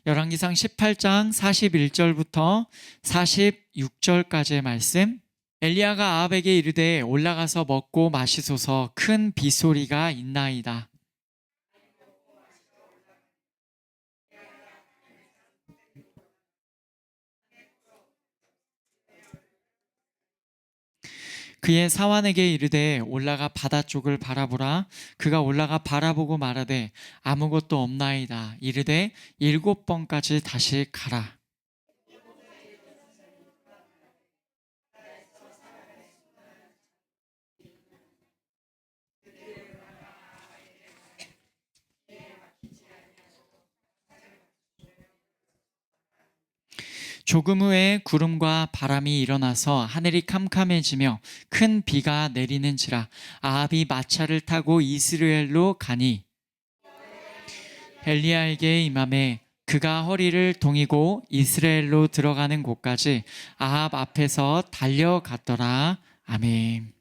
열왕기상 18장 41절부터 46절까지의 말씀. 엘리야가 아합에게 이르되 올라가서 먹고 마시소서, 큰 빗소리가 있나이다. 그의 사환에게 이르되 올라가 바다 쪽을 바라보라. 그가 올라가 바라보고 말하되 아무것도 없나이다. 이르되 7번까지 다시 가라. 조금 후에 구름과 바람이 일어나서 하늘이 캄캄해지며 큰 비가 내리는지라. 아합이 마차를 타고 이스라엘로 가니 엘리야에게 임하매 그가 허리를 동이고 이스라엘로 들어가는 곳까지 아합 앞에서 달려갔더라. 아멘.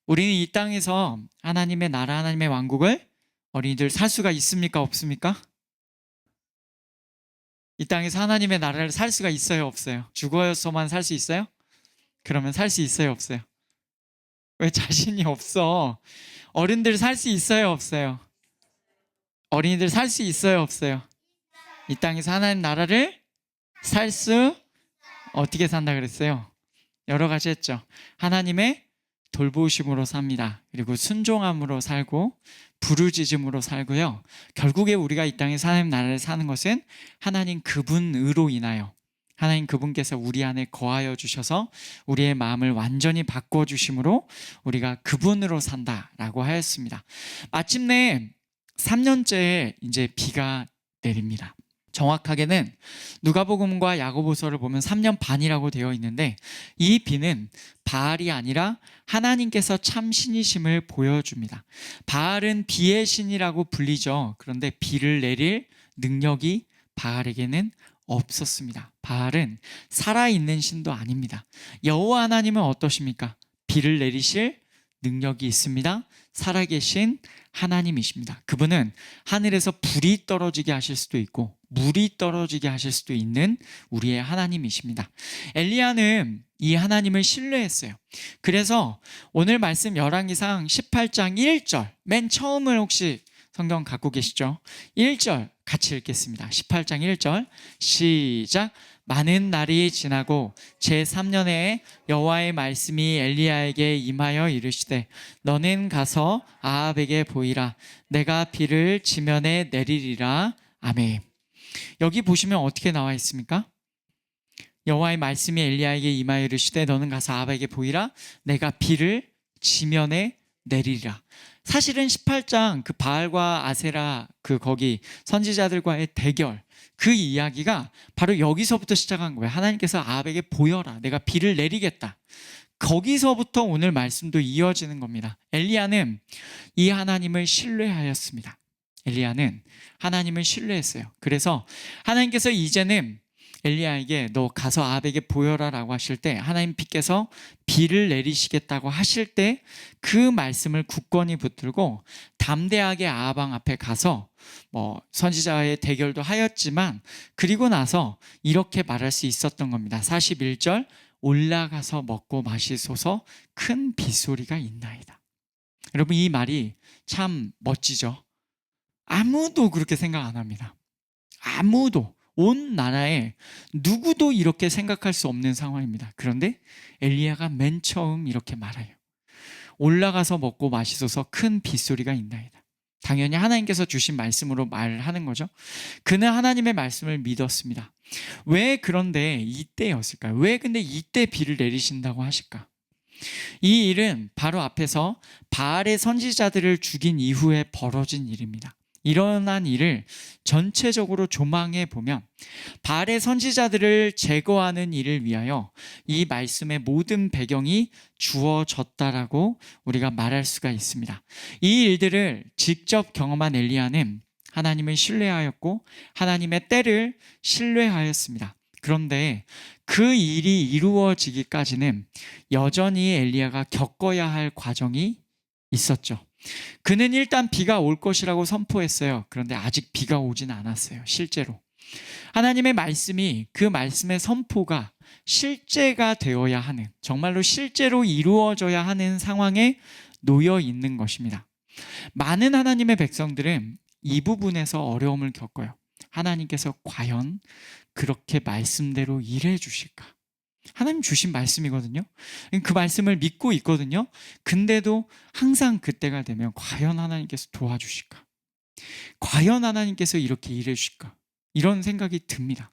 우리는 이 땅에서 하나님의 나라, 하나님의 왕국을 어린이들 살 수가 있습니까? 없습니까? 이 땅에서 하나님의 나라를 살 수가 있어요? 없어요? 죽어서만 살 수 있어요? 그러면 살 수 있어요? 없어요? 왜 자신이 없어? 어른들 살 수 있어요? 없어요? 어린이들 살 수 있어요? 없어요? 이 땅에서 하나님 나라를 살 수 어떻게 산다 그랬어요? 여러 가지 했죠. 하나님의 돌보심으로 삽니다. 그리고 순종함으로 살고 부르짖음으로 살고요. 결국에 우리가 이 땅에서 하나님 나라를 사는 것은 하나님 그분으로 인하여, 하나님 그분께서 우리 안에 거하여 주셔서 우리의 마음을 완전히 바꿔주심으로 우리가 그분으로 산다라고 하였습니다. 마침내 3년째에 이제 비가 내립니다. 정확하게는 누가복음과 야고보서를 보면 3년 반이라고 되어 있는데, 이 비는 바알이 아니라 하나님께서 참 신이심을 보여줍니다. 바알은 비의 신이라고 불리죠. 그런데 비를 내릴 능력이 바알에게는 없었습니다. 바알은 살아있는 신도 아닙니다. 여호와 하나님은 어떠십니까? 비를 내리실 능력이 있습니다. 살아계신 하나님이십니다. 그분은 하늘에서 불이 떨어지게 하실 수도 있고 물이 떨어지게 하실 수도 있는 우리의 하나님이십니다. 엘리야는 이 하나님을 신뢰했어요. 그래서 오늘 말씀 열왕기상 18장 1절, 맨 처음을 혹시 성경 갖고 계시죠? 1절 같이 읽겠습니다. 18장 1절 시작. 많은 날이 지나고 제3년에 여호와의 말씀이 엘리야에게 임하여 이르시되 너는 가서 아합에게 보이라. 내가 비를 지면에 내리리라. 아멘. 여기 보시면 어떻게 나와 있습니까? 여호와의 말씀이 엘리야에게 임하여 이르시되 너는 가서 아합에게 보이라. 내가 비를 지면에 내리리라. 사실은 18장 그 바알과 아세라 거기 선지자들과의 대결, 그 이야기가 바로 여기서부터 시작한 거예요. 하나님께서 아합에게 보여라. 내가 비를 내리겠다. 거기서부터 오늘 말씀도 이어지는 겁니다. 엘리야는 이 하나님을 신뢰하였습니다. 엘리야는 하나님을 신뢰했어요. 그래서 하나님께서 이제는 엘리야에게 너 가서 아합에게 보여라 라고 하실 때, 하나님 께서 비를 내리시겠다고 하실 때 그 말씀을 굳건히 붙들고 담대하게 아합 왕 앞에 가서 선지자의 대결도 하였지만, 그리고 나서 이렇게 말할 수 있었던 겁니다. 41절 올라가서 먹고 마시소서, 큰 빗소리가 있나이다. 여러분, 이 말이 참 멋지죠? 아무도 그렇게 생각 안 합니다. 아무도, 온 나라에 누구도 이렇게 생각할 수 없는 상황입니다. 그런데 엘리야가 맨 처음 이렇게 말해요. 올라가서 먹고 마시소서, 큰 빗소리가 있나이다. 당연히 하나님께서 주신 말씀으로 말하는 거죠. 그는 하나님의 말씀을 믿었습니다. 왜 그런데 이때였을까요? 왜 근데 이때 비를 내리신다고 하실까? 이 일은 바로 앞에서 바알의 선지자들을 죽인 이후에 벌어진 일입니다. 일어난 일을 전체적으로 조망해 보면 바알의 선지자들을 제거하는 일을 위하여 이 말씀의 모든 배경이 주어졌다라고 우리가 말할 수가 있습니다. 이 일들을 직접 경험한 엘리야는 하나님을 신뢰하였고 하나님의 때를 신뢰하였습니다. 그런데 그 일이 이루어지기까지는 여전히 엘리야가 겪어야 할 과정이 있었죠. 그는 일단 비가 올 것이라고 선포했어요. 그런데 아직 비가 오진 않았어요. 실제로. 하나님의 말씀이 그 말씀의 선포가 실제가 되어야 하는, 정말로 실제로 이루어져야 하는 상황에 놓여 있는 것입니다. 많은 하나님의 백성들은 이 부분에서 어려움을 겪어요. 하나님께서 과연 그렇게 말씀대로 일해 주실까? 하나님 주신 말씀이거든요. 그 말씀을 믿고 있거든요. 근데도 항상 그때가 되면 과연 하나님께서 도와주실까? 과연 하나님께서 이렇게 일해 주실까? 이런 생각이 듭니다.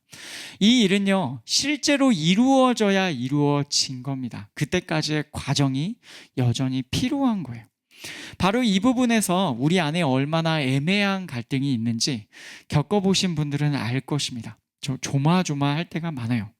이 일은요, 실제로 이루어져야 이루어진 겁니다. 그때까지의 과정이 여전히 필요한 거예요. 바로 이 부분에서 우리 안에 얼마나 애매한 갈등이 있는지 겪어보신 분들은 알 것입니다. 조마조마할 때가 많아요.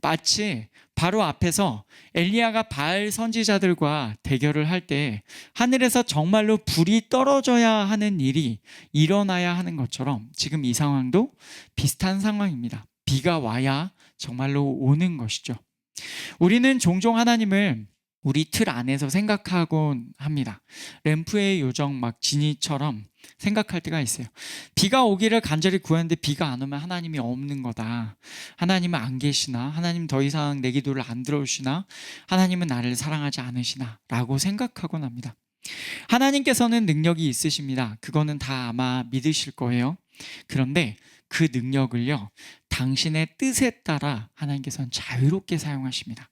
마치 바로 앞에서 엘리야가 바알 선지자들과 대결을 할 때 하늘에서 정말로 불이 떨어져야 하는 일이 일어나야 하는 것처럼 지금 이 상황도 비슷한 상황입니다. 비가 와야 정말로 오는 것이죠. 우리는 종종 하나님을 우리 틀 안에서 생각하곤 합니다. 램프의 요정 막 지니처럼 생각할 때가 있어요. 비가 오기를 간절히 구했는데 비가 안 오면 하나님이 없는 거다. 하나님은 안 계시나? 하나님 더 이상 내 기도를 안 들어주시나? 하나님은 나를 사랑하지 않으시나? 라고 생각하곤 합니다. 하나님께서는 능력이 있으십니다. 그거는 다 아마 믿으실 거예요. 그런데 그 능력을요, 당신의 뜻에 따라 하나님께서는 자유롭게 사용하십니다.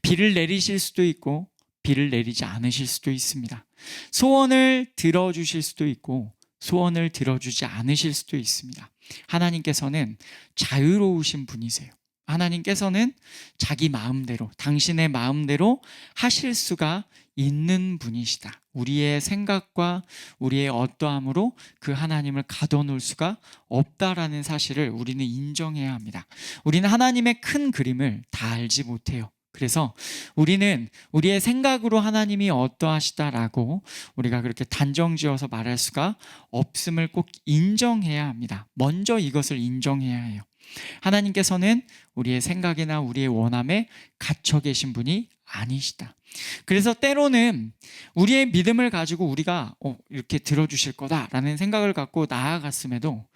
비를 내리실 수도 있고 비를 내리지 않으실 수도 있습니다. 소원을 들어주실 수도 있고 소원을 들어주지 않으실 수도 있습니다. 하나님께서는 자유로우신 분이세요. 하나님께서는 자기 마음대로, 당신의 마음대로 하실 수가 있는 분이시다. 우리의 생각과 우리의 어떠함으로 그 하나님을 가둬놓을 수가 없다라는 사실을 우리는 인정해야 합니다. 우리는 하나님의 큰 그림을 다 알지 못해요. 그래서 우리는 우리의 생각으로 하나님이 어떠하시다라고 우리가 그렇게 단정지어서 말할 수가 없음을 꼭 인정해야 합니다. 먼저 이것을 인정해야 해요. 하나님께서는 우리의 생각이나 우리의 원함에 갇혀 계신 분이 아니시다. 그래서 때로는 우리의 믿음을 가지고 우리가 이렇게 들어주실 거다라는 생각을 갖고 나아갔음에도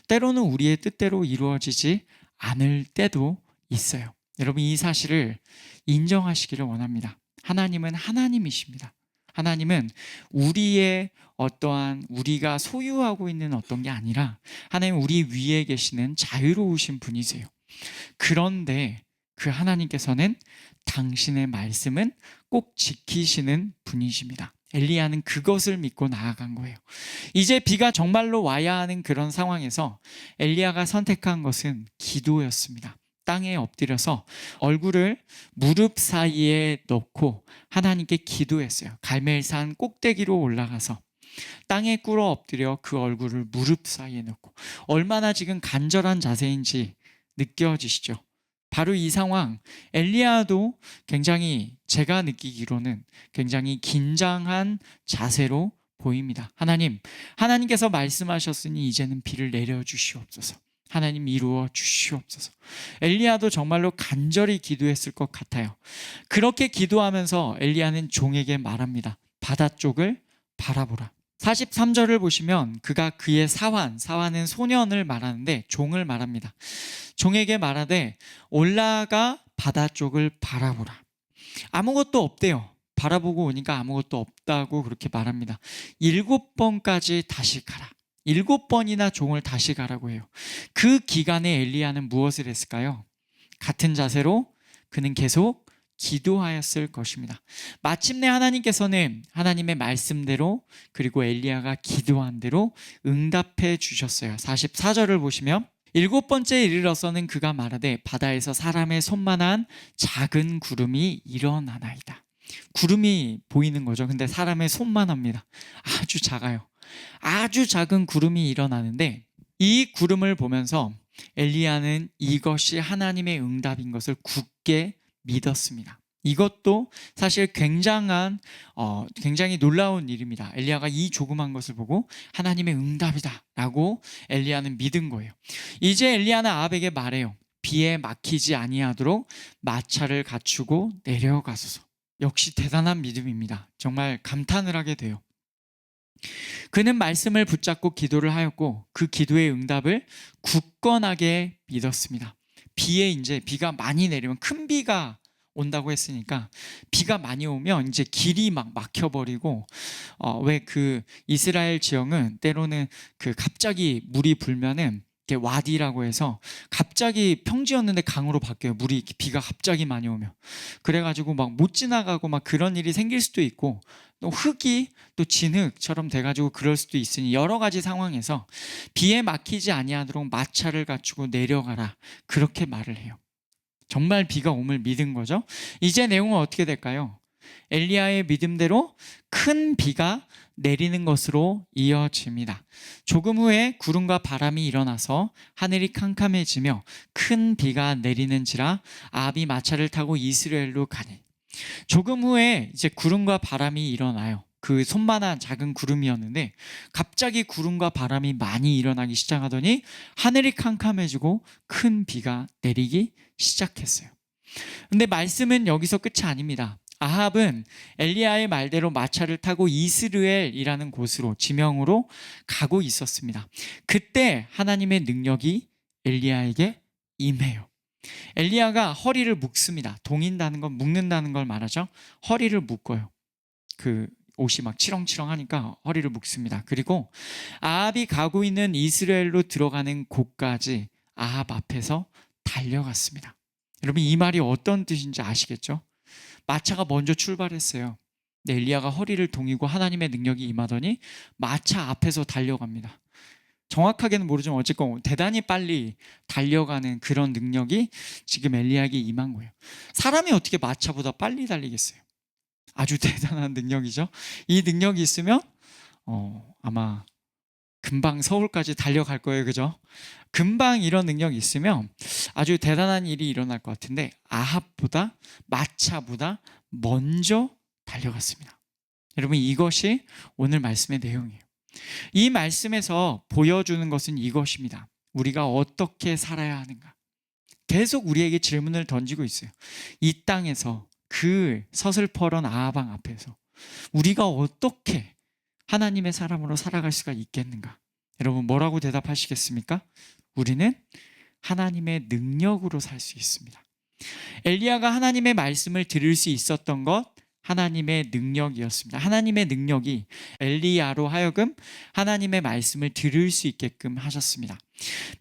때로는 우리의 뜻대로 이루어지지 않을 때도 있어요. 여러분, 이 사실을 인정하시기를 원합니다. 하나님은 하나님이십니다. 하나님은 우리의 어떠한 우리가 소유하고 있는 어떤 게 아니라 하나님 우리 위에 계시는 자유로우신 분이세요. 그런데 그 하나님께서는 당신의 말씀은 꼭 지키시는 분이십니다. 엘리야는 그것을 믿고 나아간 거예요. 이제 비가 정말로 와야 하는 그런 상황에서 엘리야가 선택한 것은 기도였습니다. 땅에 엎드려서 얼굴을 무릎 사이에 넣고 하나님께 기도했어요. 갈멜산 꼭대기로 올라가서 땅에 꿇어 엎드려 그 얼굴을 무릎 사이에 넣고, 얼마나 지금 간절한 자세인지 느껴지시죠? 바로 이 상황, 엘리야도 굉장히, 제가 느끼기로는 굉장히 긴장한 자세로 보입니다. 하나님께서 말씀하셨으니 이제는 비를 내려주시옵소서. 하나님 이루어 주시옵소서. 엘리야도 정말로 간절히 기도했을 것 같아요. 그렇게 기도하면서 엘리야는 종에게 말합니다. 바다 쪽을 바라보라. 43절을 보시면 그가 그의 사환은 소년을 말하는데 종을 말합니다. 종에게 말하되 올라가 바다 쪽을 바라보라. 아무것도 없대요. 바라보고 오니까 아무것도 없다고 그렇게 말합니다. 7번까지 다시 가라. 7번이나 종을 다시 가라고 해요. 그 기간에 엘리야는 무엇을 했을까요? 같은 자세로 그는 계속 기도하였을 것입니다. 마침내 하나님께서는 하나님의 말씀대로 그리고 엘리야가 기도한 대로 응답해 주셨어요. 44절을 보시면 7번째 이르러서는 그가 말하되 바다에서 사람의 손만한 작은 구름이 일어나나이다. 구름이 보이는 거죠. 근데 사람의 손만합니다. 아주 작아요. 아주 작은 구름이 일어나는데 이 구름을 보면서 엘리야는 이것이 하나님의 응답인 것을 굳게 믿었습니다. 이것도 사실 굉장히 놀라운 일입니다. 엘리야가 이 조그만 것을 보고 하나님의 응답이다 라고 엘리야는 믿은 거예요. 이제 엘리야는 아합에게 말해요. 비에 막히지 아니하도록 마차를 갖추고 내려가소서. 역시 대단한 믿음입니다. 정말 감탄을 하게 돼요. 그는 말씀을 붙잡고 기도를 하였고 그 기도의 응답을 굳건하게 믿었습니다. 이제 비가 많이 내리면, 큰 비가 온다고 했으니까 비가 많이 오면 이제 길이 막 막혀버리고, 왜 그 이스라엘 지형은 때로는 그 갑자기 물이 불면은 이렇게 와디라고 해서 갑자기 평지였는데 강으로 바뀌어요. 비가 갑자기 많이 오면. 그래가지고 막 못 지나가고 막 그런 일이 생길 수도 있고, 또 흙이 또 진흙처럼 돼가지고 그럴 수도 있으니 여러 가지 상황에서 비에 막히지 아니하도록 마차를 갖추고 내려가라, 그렇게 말을 해요. 정말 비가 옴을 믿은 거죠. 이제 내용은 어떻게 될까요? 엘리야의 믿음대로 큰 비가 내리는 것으로 이어집니다. 조금 후에 구름과 바람이 일어나서 하늘이 캄캄해지며 큰 비가 내리는지라 아합이 마차를 타고 이스라엘로 가니. 조금 후에 이제 구름과 바람이 일어나요. 그 손만한 작은 구름이었는데 갑자기 구름과 바람이 많이 일어나기 시작하더니 하늘이 캄캄해지고 큰 비가 내리기 시작했어요. 근데 말씀은 여기서 끝이 아닙니다. 아합은 엘리야의 말대로 마차를 타고 이스라엘이라는 곳으로, 지명으로 가고 있었습니다. 그때 하나님의 능력이 엘리야에게 임해요. 엘리야가 허리를 묶습니다. 동인다는 건 묶는다는 걸 말하죠. 허리를 묶어요. 그 옷이 막 치렁치렁하니까 허리를 묶습니다. 그리고 아합이 가고 있는 이스라엘로 들어가는 곳까지 아합 앞에서 달려갔습니다. 여러분, 이 말이 어떤 뜻인지 아시겠죠? 마차가 먼저 출발했어요. 근데 엘리야가 허리를 동이고 하나님의 능력이 임하더니 마차 앞에서 달려갑니다. 정확하게는 모르지만 어쨌건 대단히 빨리 달려가는 그런 능력이 지금 엘리야에게 임한 거예요. 사람이 어떻게 마차보다 빨리 달리겠어요? 아주 대단한 능력이죠. 이 능력이 있으면 아마 금방 서울까지 달려갈 거예요. 그죠? 금방 이런 능력이 있으면 아주 대단한 일이 일어날 것 같은데 아합보다, 마차보다 먼저 달려갔습니다. 여러분, 이것이 오늘 말씀의 내용이에요. 이 말씀에서 보여주는 것은 이것입니다. 우리가 어떻게 살아야 하는가? 계속 우리에게 질문을 던지고 있어요. 이 땅에서, 그 서슬퍼런 아합 왕 앞에서 우리가 어떻게 하나님의 사람으로 살아갈 수가 있겠는가? 여러분, 뭐라고 대답하시겠습니까? 우리는 하나님의 능력으로 살 수 있습니다. 엘리야가 하나님의 말씀을 들을 수 있었던 것, 하나님의 능력이었습니다. 하나님의 능력이 엘리야로 하여금 하나님의 말씀을 들을 수 있게끔 하셨습니다.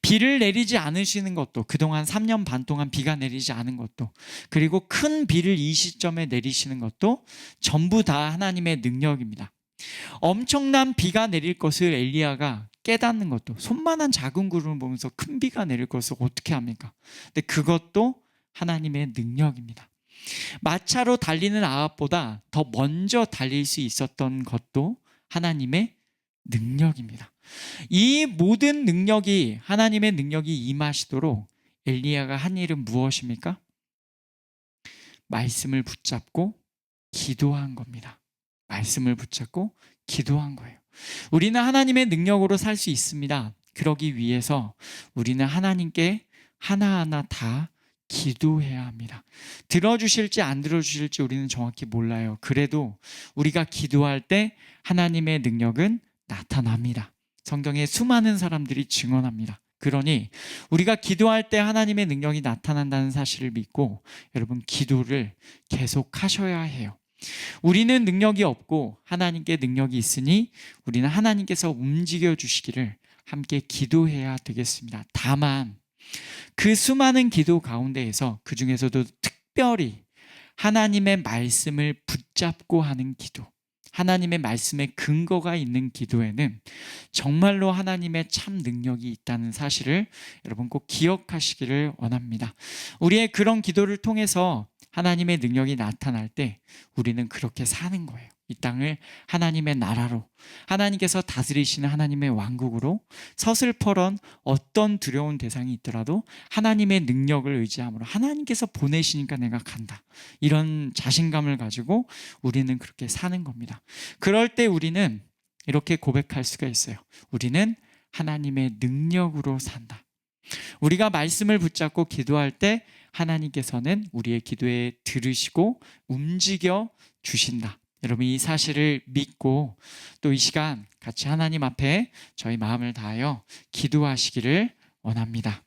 비를 내리지 않으시는 것도, 그동안 3년 반 동안 비가 내리지 않은 것도, 그리고 큰 비를 이 시점에 내리시는 것도 전부 다 하나님의 능력입니다. 엄청난 비가 내릴 것을 엘리야가 깨닫는 것도, 손만한 작은 구름을 보면서 큰 비가 내릴 것을 어떻게 합니까? 근데 그것도 하나님의 능력입니다. 마차로 달리는 아합보다 더 먼저 달릴 수 있었던 것도 하나님의 능력입니다. 이 모든 능력이, 하나님의 능력이 임하시도록 엘리야가 한 일은 무엇입니까? 말씀을 붙잡고 기도한 겁니다. 말씀을 붙잡고 기도한 거예요. 우리는 하나님의 능력으로 살 수 있습니다. 그러기 위해서 우리는 하나님께 하나하나 다 기도해야 합니다. 들어주실지 안 들어주실지 우리는 정확히 몰라요. 그래도 우리가 기도할 때 하나님의 능력은 나타납니다. 성경에 수많은 사람들이 증언합니다. 그러니 우리가 기도할 때 하나님의 능력이 나타난다는 사실을 믿고 여러분, 기도를 계속 하셔야 해요. 우리는 능력이 없고 하나님께 능력이 있으니 우리는 하나님께서 움직여 주시기를 함께 기도해야 되겠습니다. 다만 그 수많은 기도 가운데에서, 그 중에서도 특별히 하나님의 말씀을 붙잡고 하는 기도, 하나님의 말씀에 근거가 있는 기도에는 정말로 하나님의 참 능력이 있다는 사실을 여러분 꼭 기억하시기를 원합니다. 우리의 그런 기도를 통해서 하나님의 능력이 나타날 때 우리는 그렇게 사는 거예요. 이 땅을 하나님의 나라로, 하나님께서 다스리시는 하나님의 왕국으로, 서슬퍼런 어떤 두려운 대상이 있더라도 하나님의 능력을 의지함으로 하나님께서 보내시니까 내가 간다, 이런 자신감을 가지고 우리는 그렇게 사는 겁니다. 그럴 때 우리는 이렇게 고백할 수가 있어요. 우리는 하나님의 능력으로 산다. 우리가 말씀을 붙잡고 기도할 때 하나님께서는 우리의 기도에 들으시고 움직여 주신다. 여러분 이 사실을 믿고 또 이 시간 같이 하나님 앞에 저희 마음을 다하여 기도하시기를 원합니다.